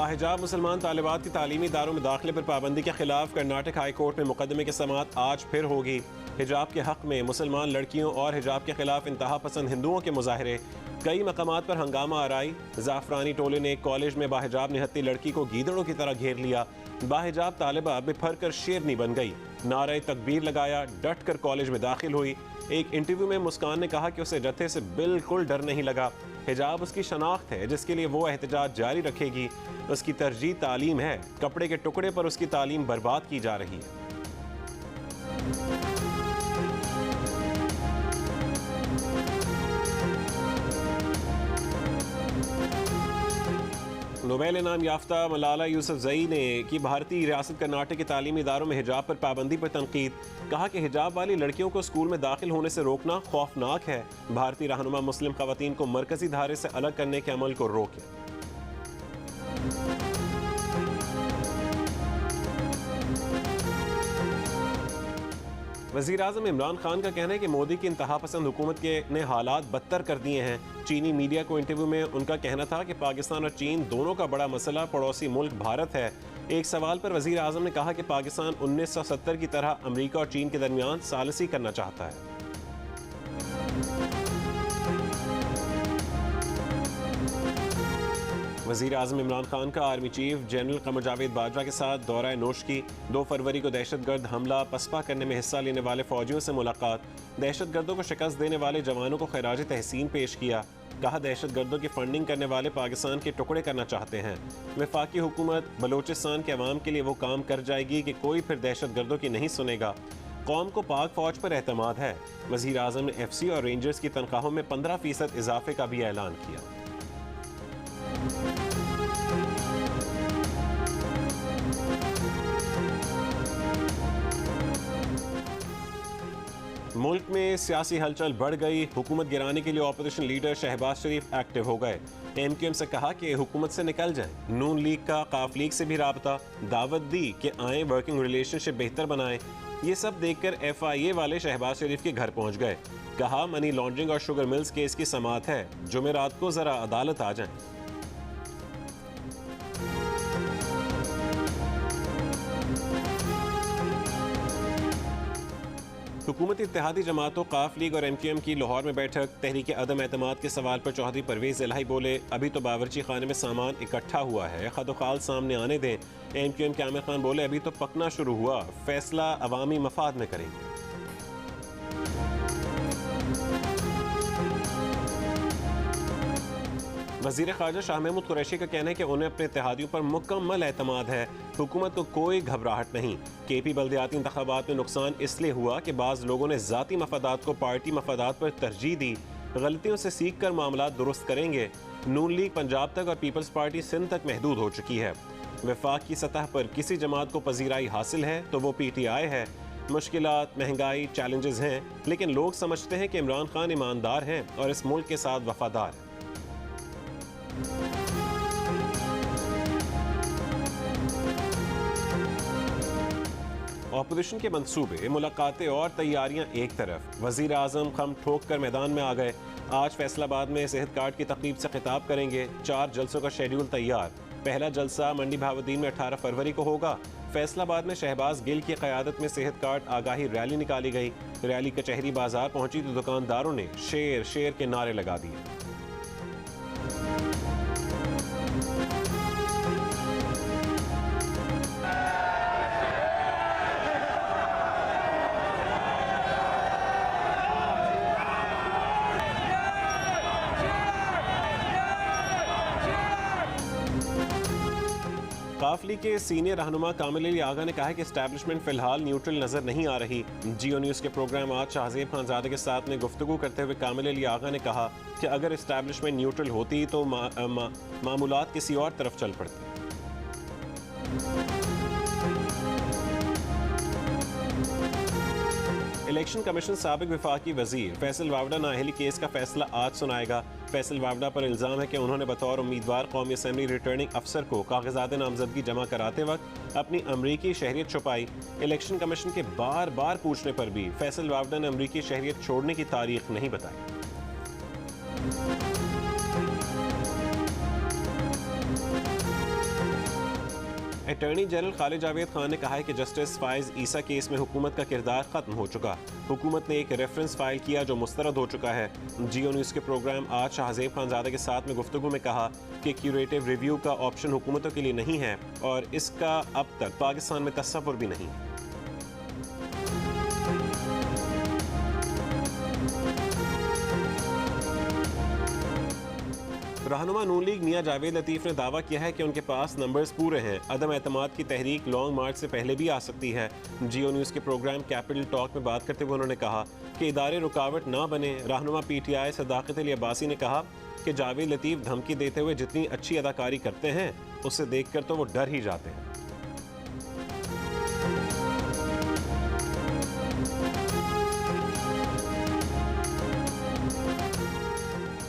बाहिजाब मुसलमान तालिबात की तालीमी इदारों में दाखिले पर पाबंदी के खिलाफ कर्नाटक हाई कोर्ट में मुकदमे की समाअत आज फिर होगी। हिजाब के हक में मुसलमान लड़कियों और हिजाब के खिलाफ इंतहा पसंद हिंदुओं के मुजाहरे, कई मकामात पर हंगामा आराई। जाफरानी टोले ने एक कॉलेज में बाहिजाब निहत्ती लड़की को गीदड़ों की तरह घेर लिया। बाहिजाब तालिबा बिफर कर शेरनी बन गई, नारे तकबीर लगाया, डट कर कॉलेज में दाखिल हुई। एक इंटरव्यू में मुस्कान ने कहा कि उसे जत्थे से बिल्कुल डर नहीं लगा। हिजाब उसकी शनाख्त है जिसके लिए वो एहतजाज जारी रखेगी। उसकी तरजीह तालीम है, कपड़े के टुकड़े पर उसकी तालीम बर्बाद की जा रही है। नोबेल इनाम याफ्ता मलाला यूसुफजई ने की भारतीय रियासत कर्नाटक के तालीमी इदारों में हिजाब पर पाबंदी पर तनकीद। कहा कि हिजाब वाली लड़कियों को स्कूल में दाखिल होने से रोकना खौफनाक है। भारतीय रहनुमा मुस्लिम खवातीन को मरकजी धारे से अलग करने के अमल को रोके। वज़ीर आज़म इमरान खान का कहना है कि मोदी की इंतहा पसंद हुकूमत ने हालात बदतर कर दिए हैं। चीनी मीडिया को इंटरव्यू में उनका कहना था कि पाकिस्तान और चीन दोनों का बड़ा मसला पड़ोसी मुल्क भारत है। एक सवाल पर वज़ीर आज़म ने कहा कि पाकिस्तान 1970 की तरह अमेरिका और चीन के दरमियान सालसी करना चाहता है। वज़ीर आज़म इमरान खान का army chief general Qamar Javed Bajwa के साथ दौरा नोश की। 2 फरवरी को दहशतगर्द हमला पसपा करने में हिस्सा लेने वाले फौजियों से मुलाकात। दहशतगर्दों को शिकस्त देने वाले जवानों को खैराज तहसीन पेश किया। कहा दहशतगर्दों की फंडिंग करने वाले पाकिस्तान के टुकड़े करना चाहते हैं। वफाकी हुकूमत बलोचिस्तान के अवाम के लिए वो काम कर जाएगी कि कोई फिर दहशतगर्दों की नहीं सुनेगा। कौम को पाक फौज पर एतमाद है। वज़ीर आज़म ने FC और रेंजर्स की तनख्वाहों में 15% इजाफे का भी ऐलान किया। मुल्क में सियासी हलचल बढ़ गई। हुकूमत गिराने के लिए ऑपोजिशन लीडर शहबाज शरीफ एक्टिव हो गए। MQM से कहा कि हुकूमत से निकल जाएं। नून लीग का काफ लीग से भी राबता, दावत दी कि आए वर्किंग रिलेशनशिप बेहतर बनाएं। ये सब देखकर FIA वाले शहबाज शरीफ के घर पहुंच गए। कहा मनी लॉन्ड्रिंग और शुगर मिल्स केस की समाअत है, जुमेरात को जरा अदालत आ जाएं। हुकूमती इत्तेहादी जमातों काफ लीग और MQM की लाहौर में बैठक। तहरीक अदम एतमाद के सवाल पर चौधरी परवेज इलाही बोले, अभी तो बावर्ची खाने में सामान इकट्ठा हुआ है, खदोखाल सामने आने दें। MQM के आमिर खान बोले, अभी तो पकना शुरू हुआ, फैसला अवामी मफाद में करेंगे। वज़ीर ख़ारजा शाह महमूद कुरैशी का कहना है कि उन्हें अपने इत्तेहादियों पर मुकम्मल एतमाद है। हुकूमत को कोई घबराहट नहीं। KP बल्दियाती इंतखाबात में नुकसान इसलिए हुआ कि बाज़ लोगों ने ज़ाती मफादात को पार्टी मफादात पर तरजीह दी। गलतियों से सीख कर मामलात दुरुस्त करेंगे। नून लीग पंजाब तक और पीपल्स पार्टी सिंध तक महदूद हो चुकी है। वफाक की सतह पर किसी जमात को पजीराई हासिल है तो वो PTI है। मुश्किलात, महंगाई, चैलेंजेस हैं, लेकिन लोग समझते हैं कि इमरान खान ईमानदार हैं और इस मुल्क के साथ वफादार हैं। ऑपोजिशन के मंसूबे, मुलाकातें और तैयारियां एक तरफ। वज़ीर आज़म खम ठोक कर मैदान में आ गए। आज फैसलाबाद में सेहत कार्ड की तकरीब से खिताब करेंगे। 4 जलसों का शेड्यूल तैयार। पहला जलसा मंडी भावदीन में 18 फरवरी को होगा। फैसलाबाद में शहबाज गिल की क़यादत में सेहत कार्ड आगाही रैली निकाली गई। रैली कचहरी बाजार पहुंची तो दुकानदारों ने शेर शेर के नारे लगा दिए। काफली के सीनियर रहनुमा कामिल अली आगा ने कहा है कि एस्टैब्लिशमेंट फिलहाल न्यूट्रल नजर नहीं आ रही। जियो न्यूज़ के प्रोग्राम आज शाहजेब खानजादे के साथ में गुफ्तगू करते हुए कामिल अली आगा ने कहा कि अगर एस्टैब्लिशमेंट न्यूट्रल होती तो मामूलात किसी और तरफ चल पड़ते। इलेक्शन कमीशन साबिक वफाकी वजीर फैसल वावडा नाअहली केस का फैसला आज सुनाएगा। फैसल वावडा पर इल्ज़ाम है कि उन्होंने बतौर उम्मीदवार कौमी असम्बली रिटर्निंग अफसर को कागजात नामजदगी जमा कराते वक्त अपनी अमरीकी शहरियत छुपाई। इलेक्शन कमीशन के बार बार पूछने पर भी फैसल वावडा ने अमरीकी शहरियत छोड़ने की तारीख नहीं बताई। अटॉर्नी जनरल खालिद जावेद खान ने कहा है कि जस्टिस फाइज ईसा केस में हुकूमत का किरदार खत्म हो चुका। हुकूमत ने एक रेफरेंस फाइल किया जो मुस्तरद हो चुका है। जियो न्यूज़ के प्रोग्राम आज शाहजेब खानजादा के साथ में गुफ्तगू में कहा कि क्यूरेटिव रिव्यू का ऑप्शन हुकूमतों के लिए नहीं है और इसका अब तक पाकिस्तान में तस्वुर भी नहीं। रहनुमा नून लीग मियां जावेद लतीफ़ ने दावा किया है कि उनके पास नंबर्स पूरे हैं। अदम एतमाद की तहरीक लॉन्ग मार्च से पहले भी आ सकती है। जियो न्यूज़ के प्रोग्राम कैपिटल टॉक में बात करते हुए उन्होंने कहा कि इदारे रुकावट ना बने। रहनुमा PTI सदाकत अली अब्बासी ने कहा कि जावेद लतीफ़ धमकी देते हुए जितनी अच्छी अदाकारी करते हैं उससे देख कर तो वो डर ही जाते हैं।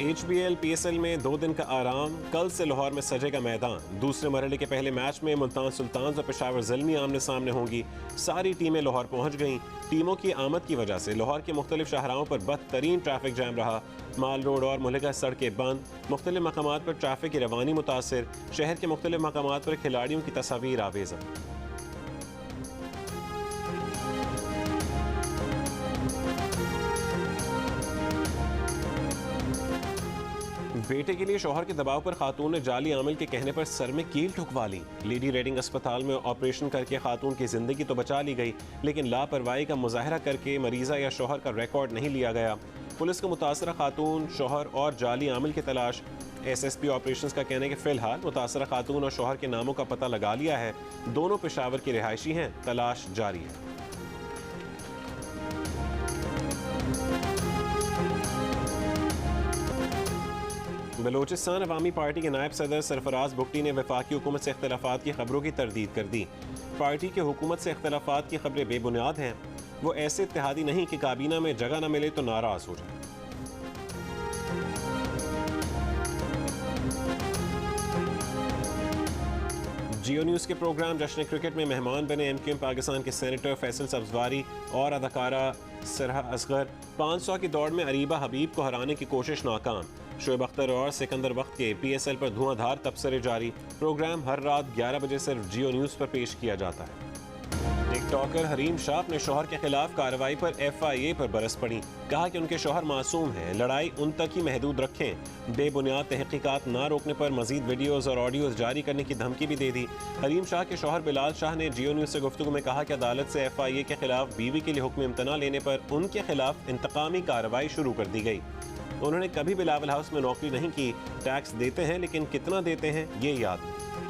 HBL PSL में 2 दिन का आराम। कल से लाहौर में सजेगा मैदान। दूसरे मरहले के पहले मैच में मुल्तान सुल्तान्स और पेशावर ज़ल्मी आमने सामने होंगी। सारी टीमें लाहौर पहुंच गईं। टीमों की आमद की वजह से लाहौर के मुख्तलिफ शाहराहों पर बदतरीन ट्रैफिक जैम रहा। माल रोड और मुल्लिका सड़कें बंद। मुख्तलिफ मकामात पर ट्रैफिक की रवानी मुतासर। शहर के मुख्तलिफ मकामात पर खिलाड़ियों की तस्वीर आवेज़ा। बेटे के लिए शौहर के दबाव पर खातून ने जाली आमिल के कहने पर सर में कील ठुकवा ली। लेडी रेडिंग अस्पताल में ऑपरेशन करके खातून की जिंदगी तो बचा ली गई, लेकिन लापरवाही का मुजाहरा करके मरीजा या शौहर का रिकॉर्ड नहीं लिया गया। पुलिस को मुतासरा खातून, शौहर और जाली आमिल की तलाश। SSP ऑपरेशंस का कहना है कि फिलहाल मुतासरा खातून और शौहर के नामों का पता लगा लिया है। दोनों पेशावर की रिहायशी हैं। तलाश जारी है। बलोचिस्तान अवामी पार्टी के नायब सदर सरफराज बुगटी ने वफाकी हुकूमत से इख्तलाफात की खबरों की तरदीद कर दी। पार्टी के हुकूमत से इख्तलाफात की खबरें बेबुनियाद हैं। वो ऐसे इत्तेहादी नहीं कि काबीना में जगह न मिले तो नाराज हो जाए। जियो न्यूज़ के प्रोग्राम जश्न क्रिकेट में मेहमान बने MQM पाकिस्तान के सेनेटर फैसल सब्जवारी और अदाकारा सरहा असगर। 500 की दौड़ में अरीबा हबीब को हराने की कोशिश नाकाम। शोएब अख्तर और सिकंदर वक्त के PSL पर धुआंधार तबसरे जारी। प्रोग्राम हर रात 11 बजे सिर्फ जियो न्यूज़ पर पेश किया जाता है। टिकटॉकर हरीम शाह अपने शौहर के खिलाफ कार्रवाई पर FIA पर बरस पड़ी। कहा कि उनके शौहर मासूम हैं, लड़ाई उन तक ही महदूद रखें। बेबुनियाद तहकीकात ना रोकने पर मजीद वीडियोस और ऑडियोस जारी करने की धमकी भी दे दी। हरीम शाह के शौहर बिलाल शाह ने जियो न्यूज़ से गुफ्तगू में कहा कि अदालत से FIA के खिलाफ बीवी के लिए हुक्म इम्तना लेने पर उनके खिलाफ इंतकामी कार्रवाई शुरू कर दी गई। उन्होंने कभी बिलावल हाउस में नौकरी नहीं की। टैक्स देते हैं लेकिन कितना देते हैं ये याद नहीं।